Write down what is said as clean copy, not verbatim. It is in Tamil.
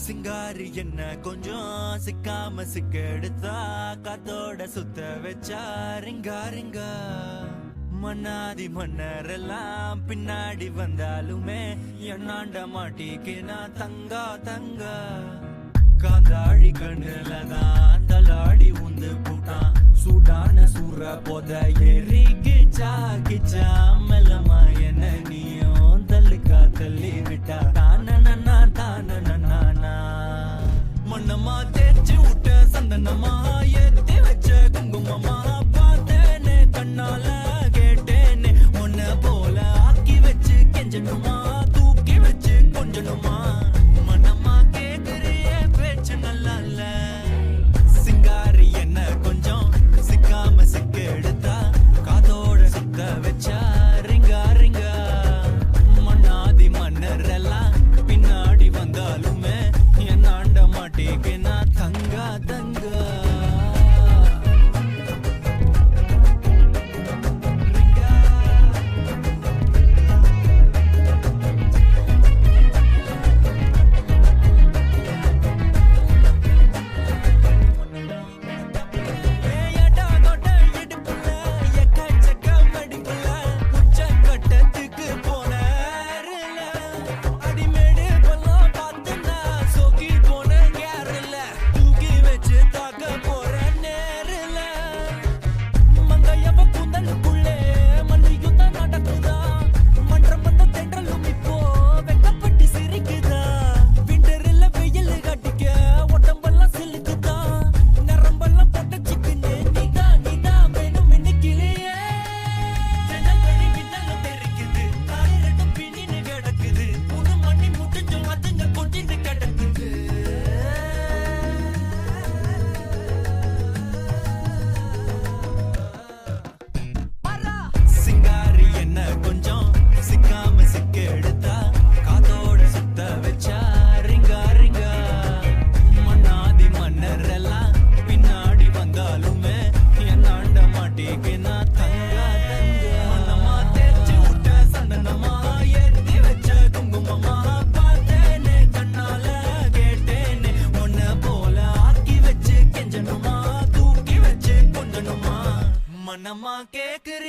சிங்காரி என்ன கொஞ்சம் சிக்காம சிக்கெடுத்தா காத்தோட சுத்த வச்சா ரிங்கா ரிங்கா மன்னாதி மன்னரெல்லாம் பின்னாடி வந்தாலுமே என்னாண்ட மாட்டிக்கினா தங்கா தங்கா காந்தாழி கண்ணுலதான் தலாடி உந்து போட்டான் சூடான சூற போத ஏறி கிச்சா கிச்சா மெல்லமா என்ன நீயும் தள்ளுக்கா தள்ளி விட்டா தானனா தானனா மண்ணமா தேய்ச்சி விட்ட சந்தனமா ஏத்தி வச்ச குங்குமமா பார்த்தேனே கண்ணால கேட்டேனே உன்ன போல ஆக்கி வச்சு கெஞ்சணுமா தூக்கி வச்சு கொஞ்சணுமா மனமா கேக்குறிய பேச்சு நல்லா இல்ல சிங்காரி என்ன கொஞ்சம் சிக்காம சிக்க எடுத்தா காதோட சுத்த வச்சா ரிங்கா ரிங்கா மண்ணாதி மன்னரெல்லாம் பின்னாடி வந்தாலுமே என்னாண்ட மாட்டேன்னா தங்கா தங்கா மனமா கேக்குறி